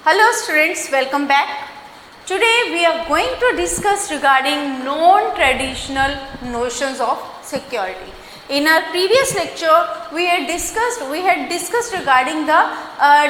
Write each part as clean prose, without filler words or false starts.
Hello students, welcome back. Today we are going to discuss regarding non-traditional notions of security. In our previous lecture we had discussed regarding the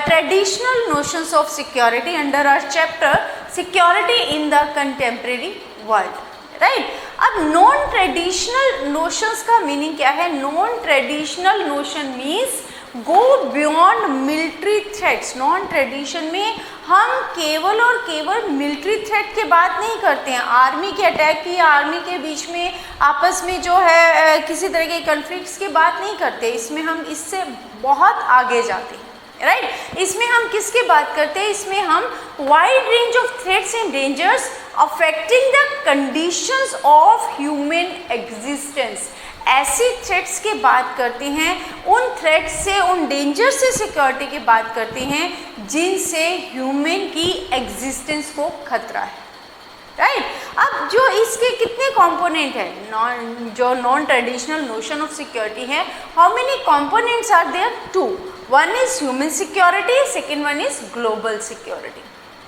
traditional notions of security under our chapter security in the contemporary world. Right अब non traditional notions का meaning क्या है? Non traditional notion means go beyond military threats. Non tradition में हम केवल और केवल military threat की बात नहीं करते हैं. आर्मी के अटैक की, आर्मी के बीच में आपस में जो है किसी तरह के कन्फ्लिक्ट्स की बात नहीं करते. इसमें हम इससे बहुत आगे जाते हैं. राइट इसमें हम किसकी बात करते हैं? इसमें हम wide range of threats and dangers affecting the conditions of human existence. ऐसी थ्रेट्स की बात करते हैं, उन थ्रेट्स से, उन डेंजर से सिक्योरिटी की बात करते हैं जिनसे ह्यूमन की एग्जिस्टेंस को खतरा है. राइट अब जो इसके कितने कंपोनेंट हैं, जो non traditional notion of security है, how many components are there? Two. One is human security, second one is global security.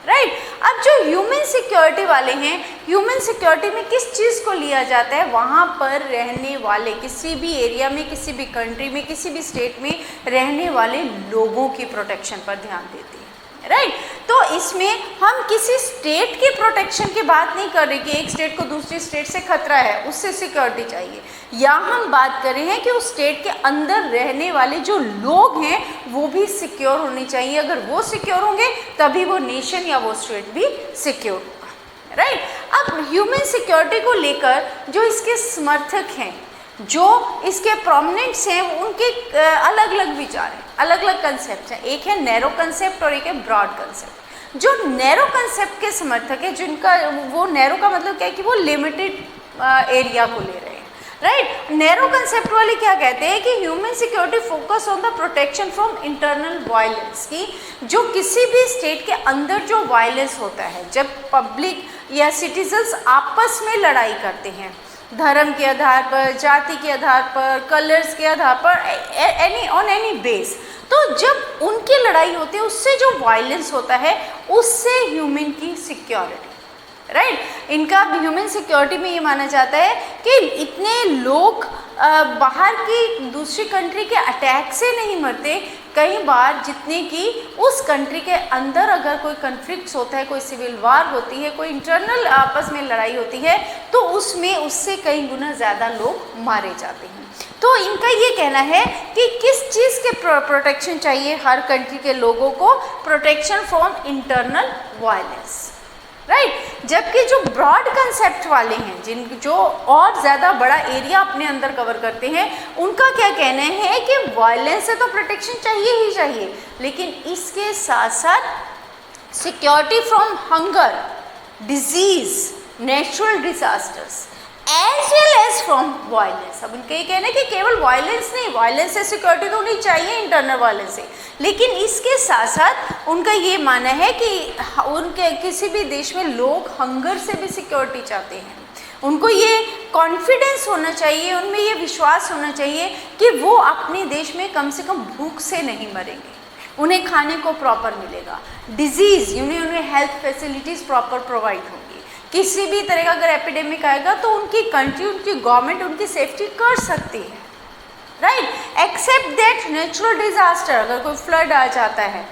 Right अब जो ह्यूमन सिक्योरिटी वाले हैं, ह्यूमन सिक्योरिटी में किस चीज़ को लिया जाता है? वहाँ पर रहने वाले, किसी भी एरिया में, किसी भी कंट्री में, किसी भी स्टेट में रहने वाले लोगों की प्रोटेक्शन पर ध्यान देते हैं. राइट तो इसमें हम किसी स्टेट की प्रोटेक्शन की बात नहीं कर रहे कि एक स्टेट को दूसरी स्टेट से खतरा है, उससे सिक्योरिटी चाहिए. या हम बात कर रहे हैं कि उस स्टेट के अंदर रहने वाले जो लोग हैं वो भी सिक्योर होने चाहिए. अगर वो सिक्योर होंगे तभी वो नेशन या वो स्टेट भी सिक्योर होगा. राइट अब ह्यूमन सिक्योरिटी को लेकर जो इसके समर्थक हैं, जो इसके प्रोमिनेंट्स हैं, उनके अलग अलग विचार हैं, अलग अलग कंसेप्ट हैं. एक है नैरो कंसेप्ट और एक है ब्रॉड कंसेप्ट. जो नैरो कंसेप्ट के समर्थक है, जिनका वो नैरो का मतलब क्या है कि वो लिमिटेड एरिया को ले रहे हैं. राइट नैरो कंसेप्ट वाले क्या कहते हैं कि human security focus on the protection from internal violence. की जो किसी भी स्टेट के अंदर जो वायलेंस होता है, जब पब्लिक या सिटीजन्स आपस में लड़ाई करते हैं धर्म के आधार पर, जाति के आधार पर, कलर्स के आधार पर, ऑन एनी बेस, तो जब उनकी लड़ाई होती है उससे जो वायलेंस होता है उससे ह्यूमन की सिक्योरिटी. राइट इनका ह्यूमन सिक्योरिटी में ये माना जाता है कि इतने लोग बाहर की दूसरी कंट्री के अटैक से नहीं मरते, कई बार जितने कि उस कंट्री के अंदर अगर कोई कन्फ्लिक्ट्स होता है, कोई सिविल वार होती है, कोई इंटरनल आपस में लड़ाई होती है, तो उसमें उससे कई गुना ज़्यादा लोग मारे जाते हैं. तो इनका ये कहना है कि किस चीज़ के प्रोटेक्शन चाहिए हर कंट्री के लोगों को? Protection from internal violence. Right जबकि जो ब्रॉड कंसेप्ट वाले हैं, जो और ज़्यादा बड़ा एरिया अपने अंदर कवर करते हैं, उनका क्या कहना है कि वायलेंस से तो प्रोटेक्शन चाहिए ही चाहिए, लेकिन इसके साथ साथ security from hunger, disease, natural disasters as well as from violence. अब उनका ये कहना है कि केवल वायलेंस नहीं, वायलेंस से सिक्योरिटी तो होनी चाहिए, इंटरनल वायलेंस से, लेकिन इसके साथ साथ उनका ये मानना है कि उनके किसी भी देश में लोग हंगर से भी सिक्योरिटी चाहते हैं. उनको ये कॉन्फिडेंस होना चाहिए, उनमें ये विश्वास होना चाहिए कि वो अपने देश में कम से कम भूख से नहीं मरेंगे, उन्हें खाने को प्रॉपर मिलेगा. डिजीज़ उन्हें हेल्थ फैसिलिटीज़ प्रॉपर प्रोवाइड होंगी. किसी भी तरह का अगर एपिडेमिक आएगा तो उनकी कंट्री, उनकी गवर्नमेंट उनकी सेफ्टी कर सकती है. Right except that natural disaster, अगर कोई फ्लड आ जाता है,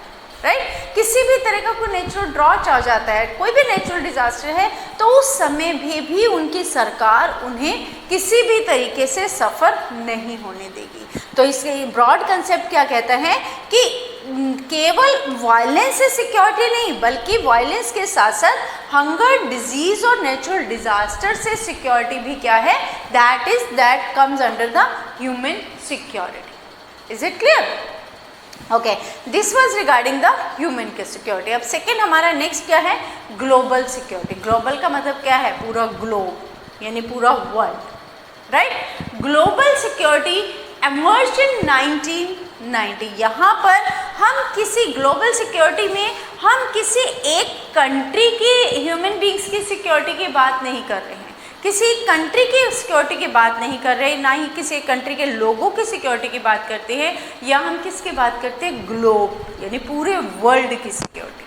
राइट किसी भी तरह का कोई नेचुरल ड्रॉट आ जाता है, कोई भी नेचुरल डिजास्टर है, तो उस समय भी उनकी सरकार उन्हें किसी भी तरीके से सफ़र नहीं होने देगी. तो इसके ब्रॉड कंसेप्ट क्या कहता है कि केवल वायलेंस से सिक्योरिटी नहीं, बल्कि वायलेंस के साथ साथ हंगर, डिजीज और नेचुरल डिजास्टर से सिक्योरिटी भी क्या है? That comes under the human security. Is it clear? Okay this was regarding the human की सिक्योरिटी. अब सेकेंड हमारा नेक्स्ट क्या है? Global security. ग्लोबल का मतलब क्या है? पूरा ग्लोब यानी पूरा world. Right global security emerged in 1990. यहाँ पर हम किसी ग्लोबल सिक्योरिटी में हम किसी एक कंट्री की ह्यूमन बींग्स की सिक्योरिटी की बात नहीं कर रहे हैं, किसी कंट्री की सिक्योरिटी की बात नहीं कर रहे, ना ही किसी कंट्री के लोगों की सिक्योरिटी की बात करते हैं, या हम किसकी बात करते हैं? ग्लोब यानी पूरे वर्ल्ड की सिक्योरिटी.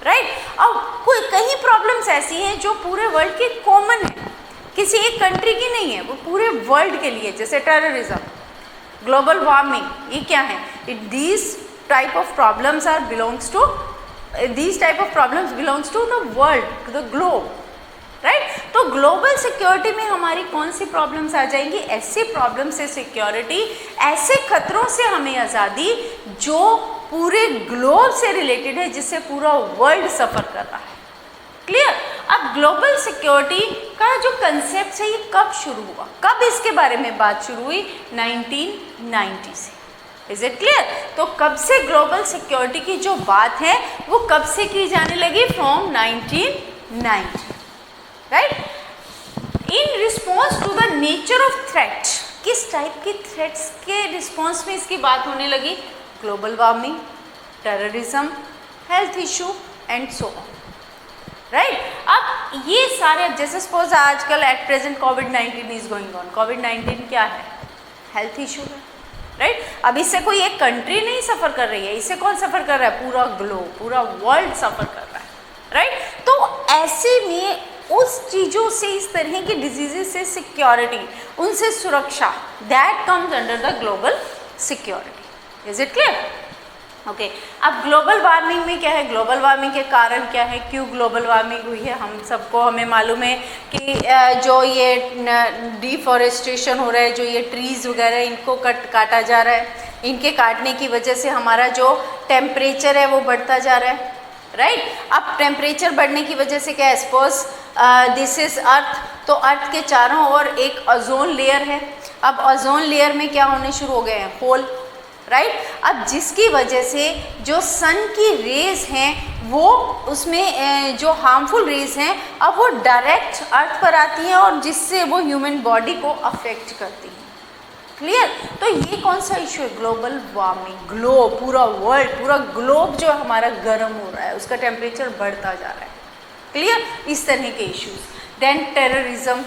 राइट। अब कोई कई प्रॉब्लम्स ऐसी हैं जो पूरे वर्ल्ड की कॉमन है, किसी एक कंट्री की नहीं है, वो पूरे वर्ल्ड के लिए, जैसे टेररिज्म, ग्लोबल वार्मिंग, ये क्या है, these type of problems belongs to the world, the globe, right. तो ग्लोबल सिक्योरिटी में हमारी कौन सी प्रॉब्लम्स आ जाएंगी, ऐसी प्रॉब्लम से सिक्योरिटी, ऐसे खतरों से हमें आज़ादी जो पूरे ग्लोब से रिलेटेड है, जिससे पूरा वर्ल्ड सफ़र कर रहा है। क्लियर। अब ग्लोबल सिक्योरिटी का जो कंसेप्ट है ये कब शुरू हुआ, कब इसके बारे में बात शुरू हुई, 1990 से। Is it clear. तो कब से ग्लोबल सिक्योरिटी की जो बात है वो कब से की जाने लगी, from 1990, right. In response to the nature of threat, किस टाइप की थ्रेट्स के रिस्पॉन्स में इसकी बात होने लगी, global warming, terrorism, health issue and so on, right. अब ये सारे, जैसे सपोज आजकल एट प्रेजेंट कोविड-19 इज गोइंग ऑन, कोविड-19 क्या है, हेल्थ इशू है, राइट। अब इससे कोई एक कंट्री नहीं सफ़र कर रही है, इससे कौन सफ़र कर रहा है, पूरा ग्लोब, पूरा वर्ल्ड सफ़र कर रहा है, राइट। तो ऐसे में उस चीज़ों से, इस तरह की डिजीजेस से सिक्योरिटी, उनसे सुरक्षा, that comes under the global security. Is it clear. Okay. अब ग्लोबल वार्मिंग में क्या है, ग्लोबल वार्मिंग के कारण क्या है, क्यों ग्लोबल वार्मिंग हुई है, हम सबको, हमें मालूम है कि जो ये डिफॉरेस्टेशन हो रहा है, जो ये ट्रीज़ वगैरह इनको काटा जा रहा है, इनके काटने की वजह से हमारा जो टेम्परेचर है वो बढ़ता जा रहा है, राइट। अब टेम्परेचर बढ़ने की वजह से क्या है, सपोज दिस इज़ अर्थ, तो अर्थ के चारों ओर एक ओजोन लेयर है। अब ओजोन लेयर में क्या होने शुरू हो गए हैं, होल, राइट। अब जिसकी वजह से जो सन की रेज हैं वो, उसमें जो हार्मफुल रेज हैं अब वो डायरेक्ट अर्थ पर आती हैं और जिससे वो ह्यूमन बॉडी को अफेक्ट करती हैं। क्लियर। तो ये कौन सा इशू है, ग्लोबल वार्मिंग, ग्लोब, पूरा वर्ल्ड, पूरा ग्लोब जो हमारा गर्म हो रहा है, उसका टेम्परेचर बढ़ता जा रहा है। क्लियर। इस तरह के issues. Then terrorism,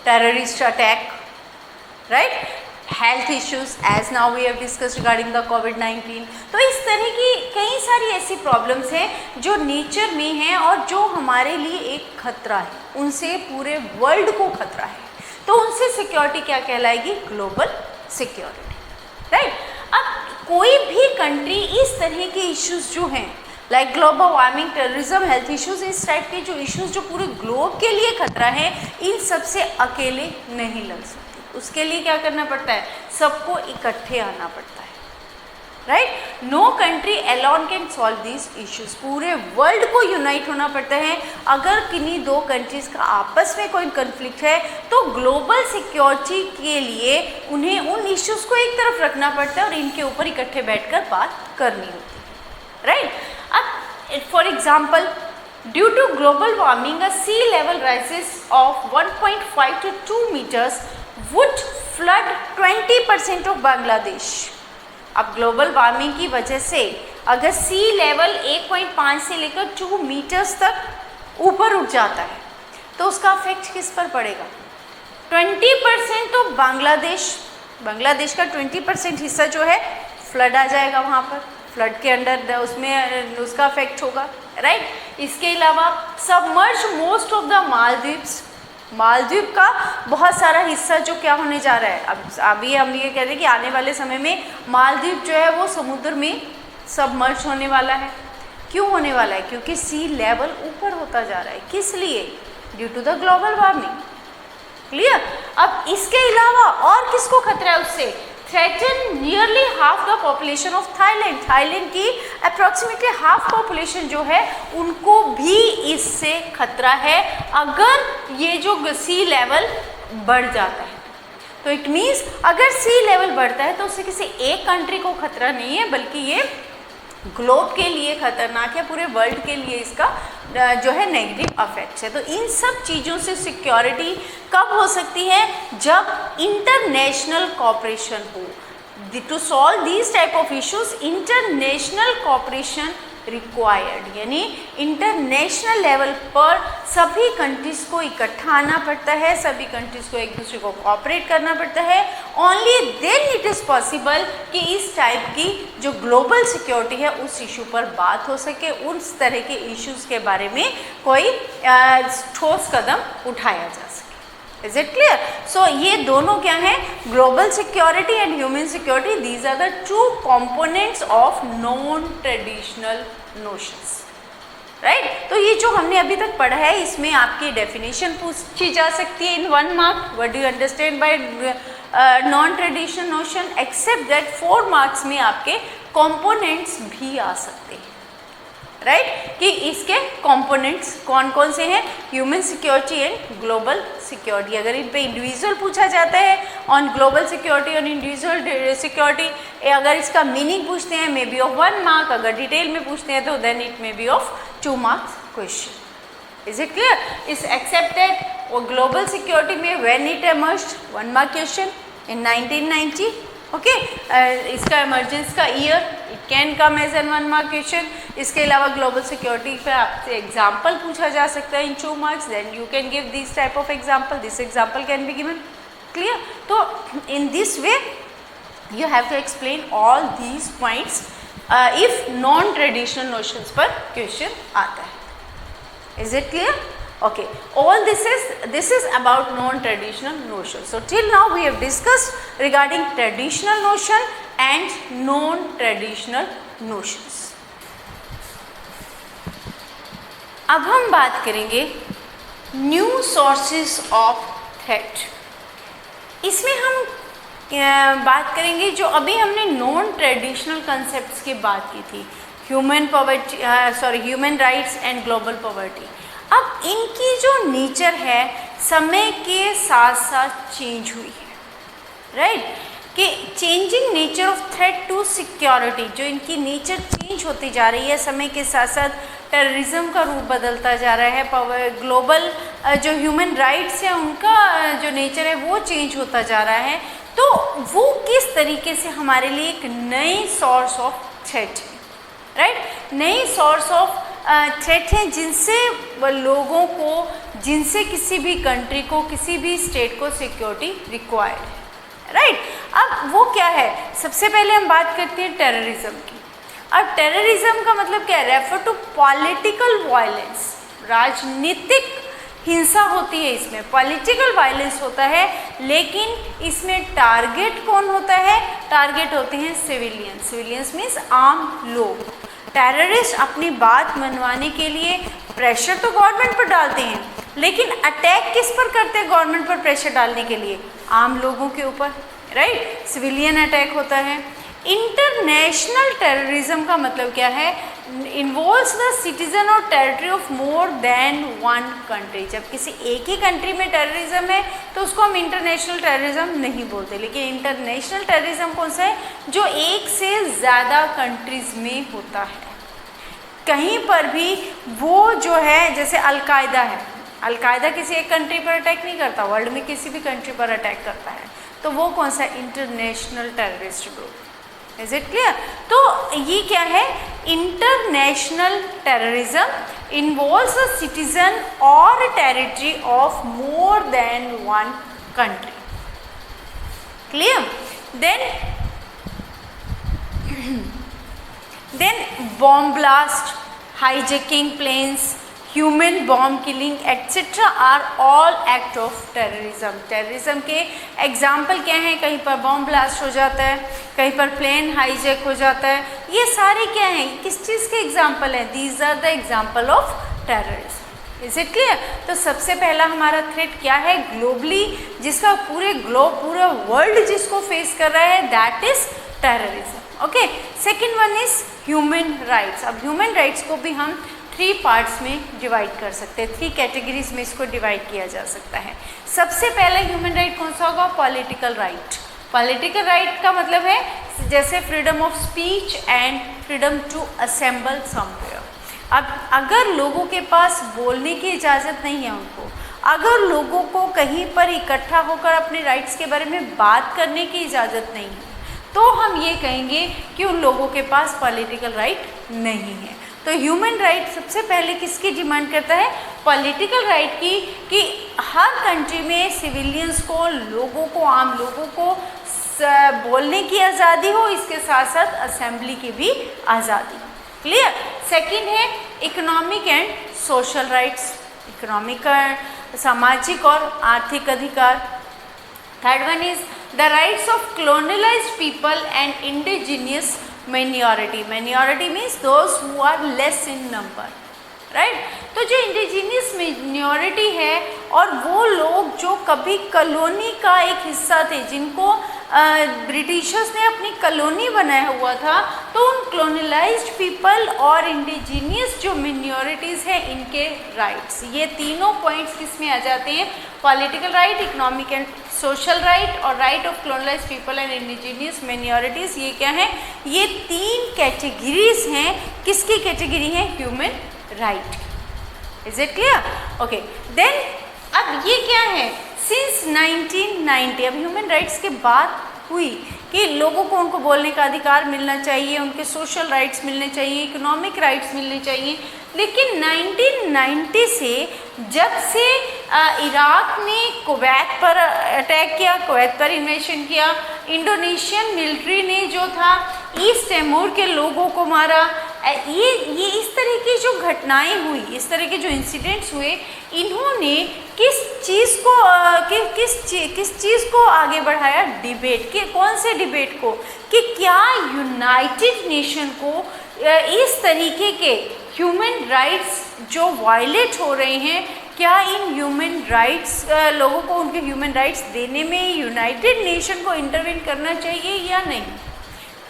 terrorist attack, right. Health issues, as now we have discussed regarding the कोविड-19। तो इस तरह की कई सारी ऐसी प्रॉब्लम्स हैं जो नेचर में हैं और जो हमारे लिए एक खतरा है, उनसे पूरे वर्ल्ड को खतरा है, तो उनसे सिक्योरिटी क्या कहलाएगी, ग्लोबल सिक्योरिटी, राइट। अब कोई भी कंट्री इस तरह के इश्यूज जो हैं, like global warming, terrorism, health issues, इस टाइप के जो इश्यूज जो पूरे ग्लोब के लिए खतरा है, इन सब से अकेले नहीं लड़ सकते। उसके लिए क्या करना पड़ता है, सबको इकट्ठे आना पड़ता है, right. No country alone can solve these issues, पूरे वर्ल्ड को यूनाइट होना पड़ता है। अगर किन्हीं दो कंट्रीज़ का आपस में कोई कन्फ्लिक्ट है तो ग्लोबल सिक्योरिटी के लिए उन्हें उन इश्यूज़ को एक तरफ रखना पड़ता है और इनके ऊपर इकट्ठे बैठकर बात करनी होती है, राइट। अब for example, due to global warming a sea level rises of 1.5 to 2 meters would flood 20% of Bangladesh. अब ग्लोबल वार्मिंग की वजह से अगर सी लेवल 1.5 से लेकर 2 मीटर्स तक ऊपर उठ जाता है तो उसका इफेक्ट किस पर पड़ेगा, 20% ऑफ बांग्लादेश, बांग्लादेश का 20% हिस्सा जो है फ्लड आ जाएगा, वहाँ पर फ्लड के अंडर उसमें उसका इफेक्ट होगा, राइट। इसके अलावा submerge most of the Maldives, Maldives का बहुत सारा हिस्सा जो क्या होने जा रहा है, अब अभी हम ये कहते हैं कि आने वाले समय में मालदीव जो है वो समुद्र में सबमर्ज होने वाला है। क्यों होने वाला है, क्योंकि सी लेवल ऊपर होता जा रहा है, किस लिए, due to the global warming. Clear. अब इसके अलावा और किसको खतरा है उससे, threaten nearly half the population of Thailand, Thailand की अप्रॉक्सीमेटली हाफ पॉपुलेशन जो है उनको भी इससे खतरा है अगर ये जो सी लेवल बढ़ जाता है। तो इट मीन्स अगर सी लेवल बढ़ता है तो उससे किसी एक कंट्री को खतरा नहीं है, बल्कि ये ग्लोब के लिए खतरनाक है, पूरे वर्ल्ड के लिए इसका जो है नेगेटिव इफेक्ट्स है। तो इन सब चीज़ों से सिक्योरिटी कब हो सकती है, जब इंटरनेशनल कोऑपरेशन हो। To solve these type of issues international cooperation required, यानी इंटरनेशनल लेवल पर सभी कंट्रीज़ को इकट्ठा आना पड़ता है, सभी कंट्रीज़ को एक दूसरे को कोऑपरेट करना पड़ता है। Only then it is possible कि इस टाइप की जो ग्लोबल सिक्योरिटी है उस इशू पर बात हो सके, उस तरह के इश्यूज़ के बारे में कोई ठोस कदम उठाया जा सके। Is it clear? सो ये दोनों क्या हैं? Global security and human security, these are the two components of non traditional notions, right? तो ये जो हमने अभी तक पढ़ा है इसमें आपकी डेफिनेशन पूछी जा सकती है in 1 mark, what do you understand by non traditional notion, except that 4 marks में आपके कंपोनेंट्स भी आ सकते हैं, राइट? कि इसके कंपोनेंट्स कौन कौन से हैं? Human security and global security. अगर इन पे इंडिविजुअल पूछा जाता है ऑन ग्लोबल सिक्योरिटी और इंडिविजुअल सिक्योरिटी, अगर इसका मीनिंग पूछते हैं मे बी ऑफ 1 मार्क, अगर डिटेल में पूछते हैं तो then it may be of 2 marks question. Is it clear? Is accepted और ग्लोबल सिक्योरिटी में when it emerged 1 mark question in 1990, okay? इसका इमरजेंस का year it can come as an 1 mark question. इसके अलावा ग्लोबल सिक्योरिटी पे आपसे example पूछा जा सकता है in 2 marks, then you can give this type of example, this example can be given, clear? तो in this way you have to explain all these points if non traditional notions पर question आता है। Is it clear? Okay, all this is about non-traditional notions. So till now we have discussed regarding traditional notion and non-traditional notions. अब हम बात करेंगे new sources of threat. इसमें हम बात करेंगे जो अभी हमने नॉन ट्रेडिशनल कंसेप्ट्स की बात की थी, human rights and global poverty. अब इनकी जो नेचर है समय के साथ साथ चेंज हुई है, राइट? कि changing nature of threat to security, जो इनकी नेचर चेंज होती जा रही है समय के साथ साथ, टेररिज्म का रूप बदलता जा रहा है, पावर ग्लोबल जो ह्यूमन राइट्स है उनका जो नेचर है वो चेंज होता जा रहा है। तो वो किस तरीके से हमारे लिए एक नई सोर्स ऑफ थ्रेट है, राइट? नई सोर्स ऑफ थ्रेट है जिनसे लोगों को, जिनसे किसी भी कंट्री को, किसी भी स्टेट को सिक्योरिटी रिक्वायर्ड है, राइट? अब वो क्या है? सबसे पहले हम बात करते हैं टेररिज्म की। अब टेररिज्म का मतलब क्या है? रेफर टू पॉलिटिकल वायलेंस, राजनीतिक हिंसा होती है, इसमें पॉलिटिकल वायलेंस होता है, लेकिन इसमें टारगेट कौन होता है? टारगेट होते हैं सिविलियंस। सिविलियंस मीन्स आम लोग। टेररिस्ट अपनी बात मनवाने के लिए प्रेशर तो गवर्नमेंट पर डालते हैं, लेकिन अटैक किस पर करते हैं गवर्नमेंट पर प्रेशर डालने के लिए? आम लोगों के ऊपर, राइट? सिविलियन अटैक होता है। इंटरनेशनल टेररिज्म का मतलब क्या है? इन्वॉल्व्स द सिटीजन और territory of more than 1 country. जब किसी एक ही कंट्री में टेररिज्म है तो उसको हम इंटरनेशनल टेररिज्म नहीं बोलते, लेकिन इंटरनेशनल टेररिज्म कौन सा है? जो एक से ज़्यादा कंट्रीज़ में होता है। कहीं पर भी वो जो है, जैसे अलकायदा है, अलकायदा किसी एक कंट्री पर अटैक नहीं करता, वर्ल्ड में किसी भी कंट्री पर अटैक करता है, तो वो कौन सा? International terrorist group. Is it clear? तो ये क्या है? International terrorism involves a citizen और territory of more than 1 country. Clear? Then bomb blast, hijacking planes, human bomb killing etcetera are all act of terrorism. Terrorism के example क्या हैं? कहीं पर बॉम्ब ब्लास्ट हो जाता है, कहीं पर प्लेन हाईजैक हो जाता है, ये सारे क्या हैं? किस चीज़ के एग्जाम्पल हैं? These are the example of terrorism. Is it clear? तो सबसे पहला हमारा थ्रेट क्या है? ग्लोबली, जिसका पूरा वर्ल्ड जिसको फेस कर रहा है, that is terrorism. Okay, second one is human rights. अब ह्यूमन राइट्स को भी हम 3 पार्ट्स में डिवाइड कर सकते हैं, 3 कैटेगरीज में इसको डिवाइड किया जा सकता है। सबसे पहले ह्यूमन राइट कौन सा होगा? Political right. पॉलिटिकल राइट का मतलब है जैसे freedom of speech and freedom to assemble somewhere. अब अगर लोगों के पास बोलने की इजाज़त नहीं है, उनको अगर लोगों को कहीं पर इकट्ठा होकर अपने राइट्स के बारे में बात करने की इजाज़त नहीं है, तो हम ये कहेंगे कि उन लोगों के पास पॉलिटिकल राइट नहीं है। तो ह्यूमन राइट सबसे पहले किसकी डिमांड करता है? पॉलिटिकल राइट की, कि हर कंट्री में सिविलियंस को, लोगों को, आम लोगों को बोलने की आज़ादी हो, इसके साथ साथ असेंबली की भी आज़ादी। क्लियर? सेकंड है economic and social rights, economic सामाजिक और आर्थिक अधिकार। Third one is the rights of colonialized people and indigenous minority. Minority means those who are less in number, right? तो जो इंडिजीनियस मिनॉरिटी है और वो लोग जो कभी कॉलोनी का एक हिस्सा थे, जिनको ब्रिटिशर्स ने अपनी कॉलोनी बनाया हुआ था, तो उन कॉलोनलाइज्ड पीपल और इंडिजीनियस जो मिनॉरिटीज़ हैं इनके राइट्स, ये तीनों पॉइंट्स किस में आ जाते हैं? Political right, economic and social right और right of colonised people and indigenous minorities. ये क्या है? ये तीन कैटेगरीज हैं। किसकी कैटेगरी है? Human right. Is it clear? Okay, then अब ये क्या है? सिंस 1990, अब ह्यूमन राइट्स के बात हुई कि लोगों को उनको बोलने का अधिकार मिलना चाहिए, उनके सोशल राइट्स मिलने चाहिए, इकोनॉमिक राइट्स मिलने चाहिए, लेकिन 1990 से जब से इराक ने कुवैत पर अटैक किया, कुवैत पर इन्वेशन किया, इंडोनेशियन मिलिट्री ने जो था ईस्ट तिमोर के लोगों को मारा, ये इस तरह की जो घटनाएं हुई, इस तरह के जो इंसिडेंट्स हुए, इन्होंने किस चीज़ को आगे बढ़ाया? डिबेट के। कौन से डिबेट को? कि क्या यूनाइटेड नेशन को इस तरीके के ह्यूमन राइट्स जो वायलेट हो रहे हैं, क्या इन ह्यूमन राइट्स लोगों को उनके ह्यूमन राइट्स देने में यूनाइटेड नेशन को इंटरवेन करना चाहिए या नहीं?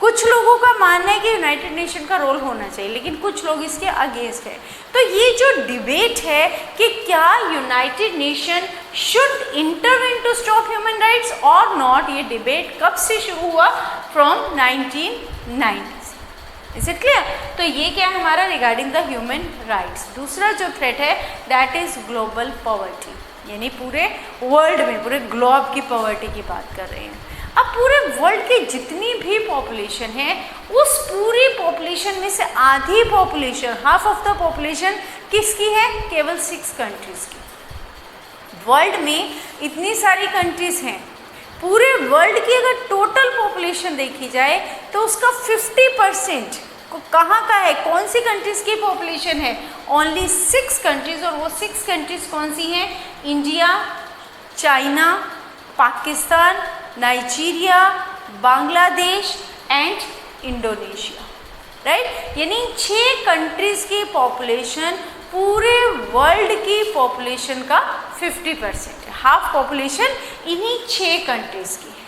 कुछ लोगों का मानना है कि यूनाइटेड नेशन का रोल होना चाहिए, लेकिन कुछ लोग इसके अगेंस्ट है। तो ये जो डिबेट है कि क्या United Nation should intervene to stop human rights और नॉट, ये डिबेट कब से शुरू हुआ? फ्रॉम 1990। Is it clear? तो ये क्या है हमारा रिगार्डिंग द ह्यूमन राइट्स। दूसरा जो थ्रेट है दैट इज ग्लोबल पॉवर्टी, यानी पूरे वर्ल्ड में, पूरे ग्लोब की पॉवर्टी की बात कर रहे हैं। अब पूरे वर्ल्ड की जितनी भी पॉपुलेशन है, उस पूरी पॉपुलेशन में से आधी population, half of the population किसकी है? केवल 6 कंट्रीज़ की। वर्ल्ड में इतनी सारी कंट्रीज़ हैं, पूरे वर्ल्ड की अगर टोटल पॉपुलेशन देखी जाए तो उसका 50% कहाँ का है? कौन सी कंट्रीज़ की पॉपुलेशन है? Only 6 countries. और वो 6 कंट्रीज़ कौन सी हैं? India, China, Pakistan, Nigeria, Bangladesh and Indonesia, right? यानी 6 कंट्रीज़ की पॉपुलेशन पूरे वर्ल्ड की पॉपुलेशन का 50% है। हाफ पॉपुलेशन इन्हीं 6 कंट्रीज़ की है,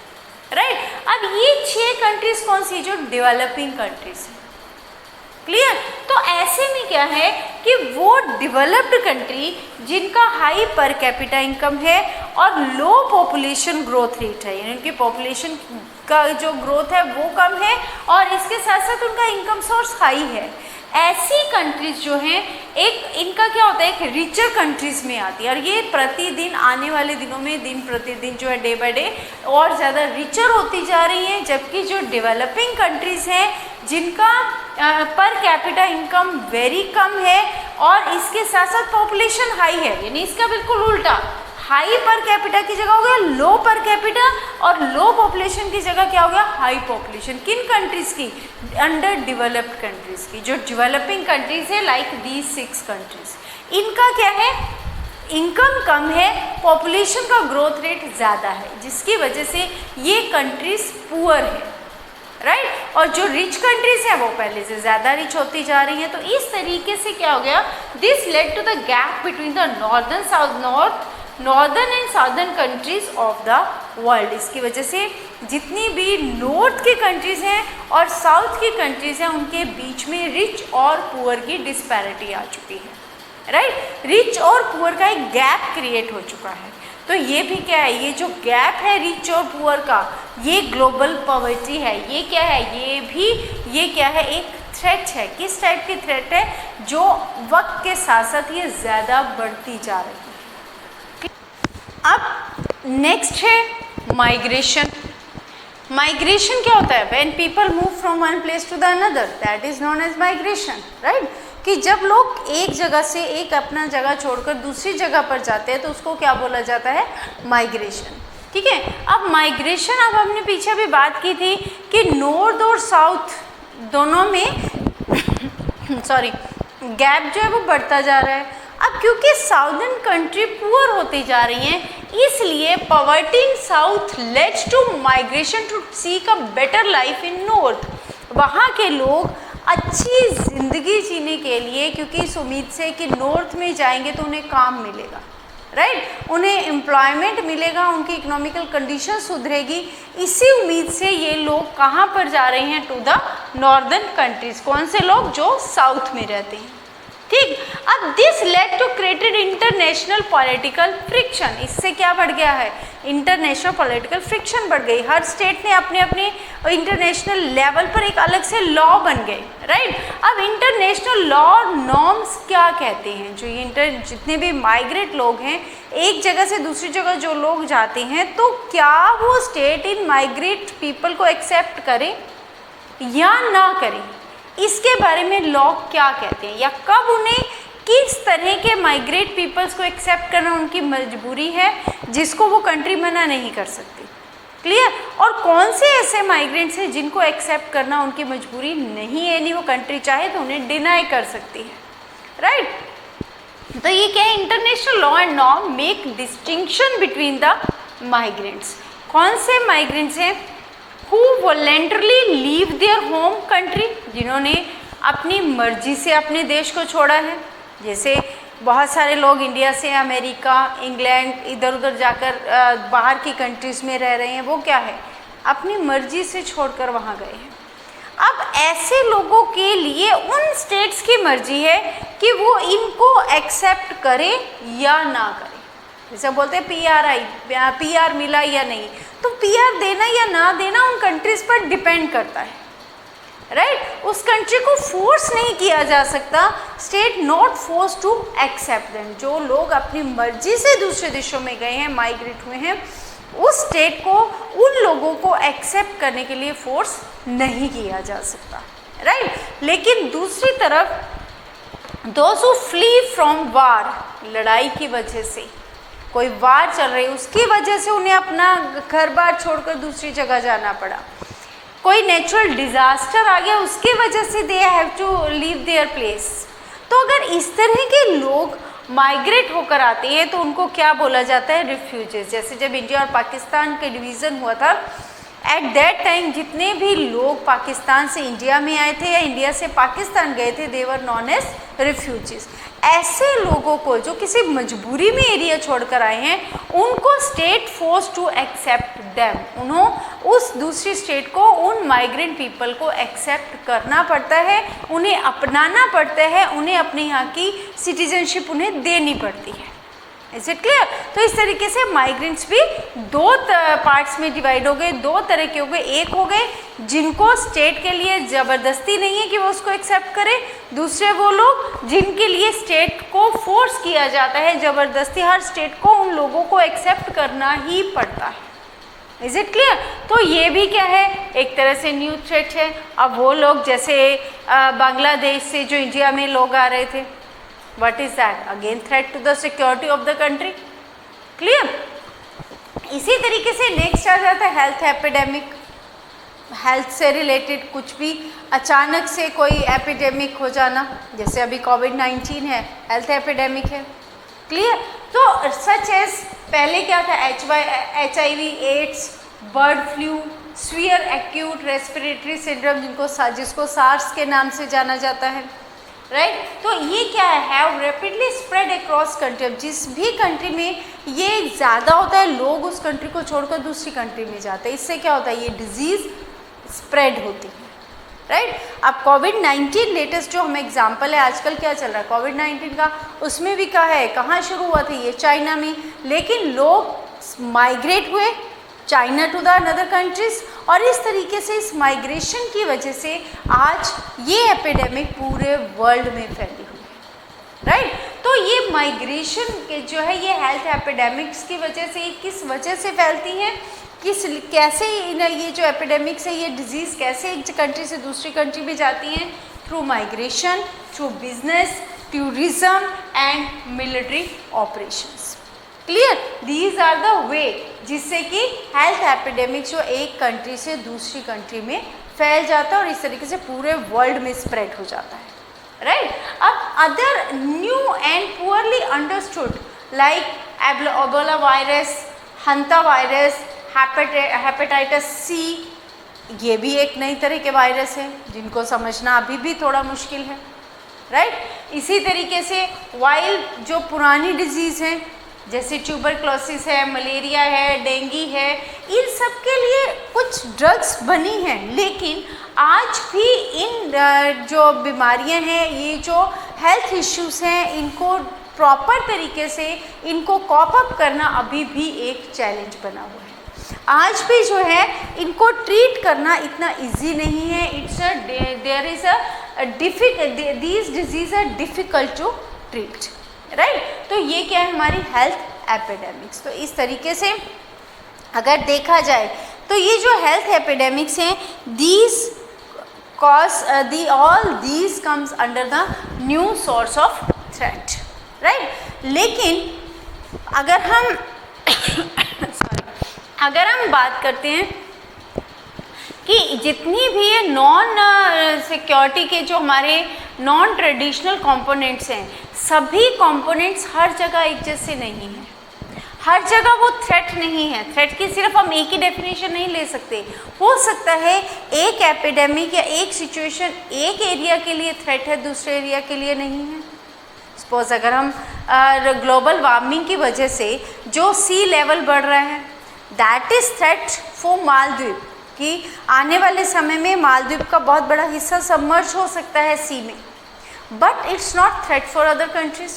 राइट? अब ये 6 कंट्रीज़ कौन सी? जो डेवलपिंग कंट्रीज़ हैं। क्लियर? तो ऐसे में क्या है कि वो डेवलप्ड कंट्री जिनका हाई पर कैपिटा इनकम है और लो पॉपुलेशन ग्रोथ रेट है, यानी उनकी पॉपुलेशन का जो ग्रोथ है वो कम है और इसके साथ साथ उनका इनकम सोर्स हाई है, ऐसी कंट्रीज़ जो हैं, एक इनका क्या होता है, एक रिचर कंट्रीज़ में आती है। और ये प्रतिदिन आने वाले दिनों में दिन प्रतिदिन जो है डे बाय डे और ज़्यादा रिचर होती जा रही हैं, जबकि जो डेवलपिंग कंट्रीज़ हैं जिनका पर कैपिटा इनकम वेरी कम है और इसके साथ साथ पॉपुलेशन हाई है, यानी इसका बिल्कुल उल्टा, हाई पर कैपिटा की जगह हो गया लो पर कैपिटा और लो पॉपुलेशन की जगह क्या हो गया? High population. किन कंट्रीज़ की? अंडर डेवलप्ड कंट्रीज़ की। जो डेवलपिंग कंट्रीज़ है लाइक दीज 6 कंट्रीज़, इनका क्या है? इनकम कम है, पॉपुलेशन का ग्रोथ रेट ज़्यादा है, जिसकी वजह से ये कंट्रीज़ पुअर है, राइट? और जो रिच कंट्रीज़ हैं वो पहले से ज़्यादा रिच होती जा रही हैं। तो इस तरीके से क्या हो गया? This led to the gap between the northern and southern countries of the world. इसकी वजह से जितनी भी नॉर्थ की कंट्रीज़ हैं और साउथ की कंट्रीज़ हैं उनके बीच में रिच और पुअर की डिस्पैरिटी आ चुकी है, राइट? रिच और पुअर का एक गैप क्रिएट हो चुका है। तो ये भी क्या है? ये जो गैप है रिच और पुअर का, ये ग्लोबल पॉवर्टी है। ये क्या है? ये क्या है? एक थ्रेट है। किस टाइप की थ्रेट है? जो वक्त के साथ साथ ये ज़्यादा बढ़ती जा रही है। अब नेक्स्ट है माइग्रेशन। माइग्रेशन क्या होता है? When people move from one place to the another, that is known as migration, right? कि जब लोग एक जगह से एक अपना जगह छोड़कर दूसरी जगह पर जाते हैं तो उसको क्या बोला जाता है, माइग्रेशन। ठीक है, अब माइग्रेशन, अब हमने पीछे भी बात की थी कि नॉर्थ और साउथ दोनों में सॉरी गैप जो है वो बढ़ता जा रहा है। अब क्योंकि साउदर्न कंट्री पुअर होती जा रही हैं, इसलिए poverty in south leads to migration to seek a better life in north. वहाँ के लोग अच्छी ज़िंदगी जीने के लिए, क्योंकि इस उम्मीद से कि नॉर्थ में जाएंगे तो उन्हें काम मिलेगा, राइट, उन्हें एम्प्लॉयमेंट मिलेगा, उनकी इकोनॉमिकल कंडीशन सुधरेगी, इसी उम्मीद से ये लोग कहाँ पर जा रहे हैं, टू द नॉर्दर्न कंट्रीज़। कौन से लोग, जो साउथ में रहते हैं। ठीक, अब this led to created international political friction. इससे क्या बढ़ गया है, इंटरनेशनल पॉलिटिकल फ्रिक्शन बढ़ गई। हर स्टेट ने अपने अपने इंटरनेशनल लेवल पर एक अलग से लॉ बन गए, राइट। अब इंटरनेशनल लॉ नॉर्म्स क्या कहते हैं, जो ये जितने भी माइग्रेट लोग हैं, एक जगह से दूसरी जगह जो लोग जाते हैं, तो क्या वो स्टेट इन माइग्रेट पीपल को एक्सेप्ट करें या ना करें, इसके बारे में लॉ क्या कहते हैं, या कब उन्हें किस तरह के माइग्रेट पीपल्स को एक्सेप्ट करना उनकी मजबूरी है, जिसको वो कंट्री मना नहीं कर सकती। क्लियर, और कौन से ऐसे माइग्रेंट्स हैं जिनको एक्सेप्ट करना उनकी मजबूरी नहीं है, यानी वो कंट्री चाहे तो उन्हें डिनाई कर सकती है, राइट। तो ये क्या है, international law and norm make distinction between the migrants. कौन से माइग्रेंट्स हैं, who voluntarily leave their home country, जिन्होंने अपनी मर्जी से अपने देश को छोड़ा है। जैसे बहुत सारे लोग इंडिया से अमेरिका, इंग्लैंड, इधर उधर जाकर बाहर की कंट्रीज़ में रह रहे हैं, वो क्या है, अपनी मर्जी से छोड़कर वहाँ गए हैं। अब ऐसे लोगों के लिए उन स्टेट्स की मर्जी है कि वो इनको एक्सेप्ट करे या ना करे। जैसे बोलते हैं पीआर मिला या नहीं, तो पीआर देना या ना देना उन कंट्रीज़ पर डिपेंड करता है, राइट। उस कंट्री को फोर्स नहीं किया जा सकता, state not force to accept them. जो लोग अपनी मर्जी से दूसरे देशों में गए हैं, माइग्रेट हुए हैं, उस स्टेट को, उन लोगों को एक्सेप्ट करने के लिए फोर्स नहीं किया जा सकता, राइट। लेकिन दूसरी तरफ दोज हू फ्ली फ्रॉम वार, लड़ाई की वजह से, कोई वार चल रही है उसकी वजह से उन्हें अपना घर बार छोड़कर दूसरी जगह जाना पड़ा, कोई नेचुरल डिज़ास्टर आ गया उसकी वजह से they have to leave their place. तो अगर इस तरह के लोग माइग्रेट होकर आते हैं तो उनको क्या बोला जाता है, रिफ्यूजीज। जैसे जब इंडिया और पाकिस्तान के डिवीज़न हुआ था, एट दैट टाइम जितने भी लोग पाकिस्तान से इंडिया में आए थे या इंडिया से पाकिस्तान गए थे, दे वर नॉन एज रिफ्यूजीज। ऐसे लोगों को जो किसी मजबूरी में एरिया छोड़कर आए हैं, उनको state force to accept them, उन्होंने उस दूसरी स्टेट को, उन माइग्रेंट पीपल को एक्सेप्ट करना पड़ता है, उन्हें अपनाना पड़ता है, उन्हें अपने यहाँ की सिटीजनशिप उन्हें देनी पड़ती है। Is it clear? तो इस तरीके से माइग्रेंट्स भी दो पार्ट्स में डिवाइड हो गए, दो तरह के हो गए। एक हो गए जिनको स्टेट के लिए ज़बरदस्ती नहीं है कि वो उसको एक्सेप्ट करे, दूसरे वो लोग जिनके लिए स्टेट को फोर्स किया जाता है ज़बरदस्ती, हर स्टेट को उन लोगों को एक्सेप्ट करना ही पड़ता है। Is it clear? तो ये भी क्या है, एक तरह से न्यू थ्रेट है। अब वो लोग जैसे बांग्लादेश से जो इंडिया में लोग आ रहे थे, What is that? Again threat to the security of the country. Clear? इसी तरीके से नेक्स्ट आ जाता है हेल्थ एपिडेमिक। हेल्थ से रिलेटेड कुछ भी अचानक से कोई एपिडेमिक हो जाना, जैसे अभी कोविड-19 है, हेल्थ एपिडेमिक है। क्लियर? तो सच एज पहले क्या था, HIV, AIDS, bird flu, severe acute respiratory syndrome जिसको सार्स के नाम से जाना जाता है, राइट। तो ये क्या है, have rapidly spread across country. अब जिस भी कंट्री में ये ज़्यादा होता है, लोग उस कंट्री को छोड़कर दूसरी कंट्री में जाते हैं, इससे क्या होता है, ये डिजीज़ स्प्रेड होती है, राइट। अब कोविड-19 लेटेस्ट जो हमें एग्जांपल है, आजकल क्या चल रहा है कोविड-19 का, उसमें भी क्या है, कहाँ शुरू हुआ था, ये चाइना में, लेकिन लोग माइग्रेट हुए China to the another countries, और इस तरीके से इस माइग्रेशन की वजह से आज ये एपिडेमिक पूरे वर्ल्ड में फैली हुई है, राइट। तो ये माइग्रेशन के जो है, ये हेल्थ एपिडेमिक्स की वजह से, किस वजह से फैलती हैं, कैसे ये जो एपिडेमिक्स है, ये डिजीज़ कैसे एक कंट्री से दूसरी कंट्री में जाती हैं, through migration, through business, tourism and military operations. Clear? These are the way जिससे कि हेल्थ एपिडेमिक जो एक कंट्री से दूसरी कंट्री में फैल जाता है और इस तरीके से पूरे वर्ल्ड में स्प्रेड हो जाता है, राइट? अब other new and poorly understood like Ebola virus, hanta virus, hepatitis C, ये भी एक नई तरह के वायरस है जिनको समझना अभी भी थोड़ा मुश्किल है, राइट? इसी तरीके से वाइल जो पुरानी डिजीज़ हैं जैसे ट्यूबरक्लोसिस है, मलेरिया है, डेंगू है, इन सब के लिए कुछ ड्रग्स बनी हैं, लेकिन आज भी इन जो बीमारियां हैं, ये जो हेल्थ इश्यूज हैं, इनको प्रॉपर तरीके से इनको कॉप अप करना अभी भी एक चैलेंज बना हुआ है। आज भी जो है इनको ट्रीट करना इतना इजी नहीं है। It's there is these disease are difficult to treat, right? तो ये क्या है हमारी हेल्थ एपिडेमिक्स। तो इस तरीके से अगर देखा जाए तो ये जो हेल्थ एपिडेमिक्स हैं, these cause all these comes under the new source of threat, right? लेकिन अगर हम अगर हम बात करते हैं कि जितनी भी ये नॉन सिक्योरिटी के जो हमारे नॉन ट्रेडिशनल कंपोनेंट्स हैं, सभी कंपोनेंट्स हर जगह एक जैसे नहीं हैं, हर जगह वो थ्रेट नहीं है। थ्रेट की सिर्फ हम एक ही डेफिनेशन नहीं ले सकते। हो सकता है एक एपिडेमिक या एक सिचुएशन एक एरिया के लिए थ्रेट है, दूसरे एरिया के लिए नहीं है। सपोज अगर हम ग्लोबल वार्मिंग की वजह से जो सी लेवल बढ़ रहा है, that is threat for Maldives, कि आने वाले समय में मालदीव का बहुत बड़ा हिस्सा सबमर्ज हो सकता है सी में, but it's not threat for other countries.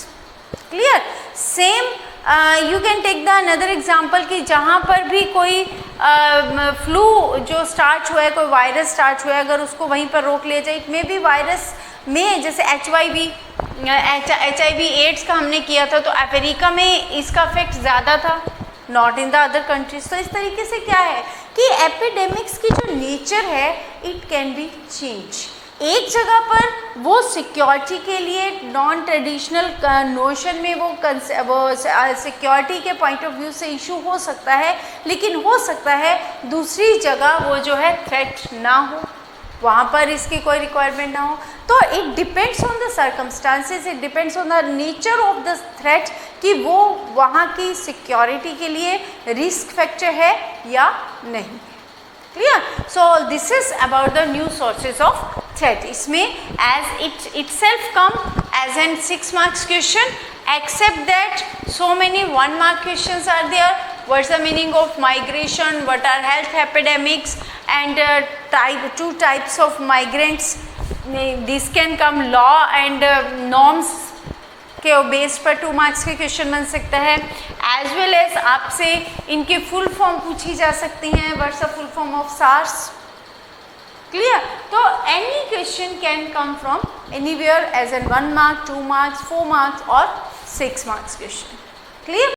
Clear? Same you can take the another example कि जहाँ पर भी कोई फ्लू जो स्टार्ट हुआ है, कोई वायरस स्टार्ट हुआ है, अगर उसको वहीं पर रोक लिया जाए, इट मे बी वायरस में जैसे HIV एड्स का हमने किया था, तो अफ्रीका में इसका इफेक्ट ज़्यादा था, not in the other countries. तो इस तरीके से क्या है कि एपिडेमिक्स की जो नेचर है, इट कैन बी चेंज। एक जगह पर वो सिक्योरिटी के लिए नॉन ट्रेडिशनल नोशन में वो सिक्योरिटी के पॉइंट ऑफ व्यू से इशू हो सकता है, लेकिन हो सकता है दूसरी जगह वो जो है थ्रेट ना हो, वहाँ पर इसकी कोई रिक्वायरमेंट ना हो। तो it depends on the circumstances, it depends on the nature of the threat कि वो वहाँ की सिक्योरिटी के लिए रिस्क फैक्टर है या नहीं। Clear? So this is about the new sources of threat. इसमें as it itself come as an 6 marks question, except that so many 1 mark questions are there. What's the meaning of migration? What are health epidemics? And two types of migrants. This can come law and norms के base पर 2 marks के question बन सकता है, as well as आपसे इनकी full form पूछी जा सकती हैं। What's the full form of SARS? Clear? तो any question can come from anywhere as an 1 mark, 2 marks, 4 marks और 6 marks क्वेश्चन। क्लियर?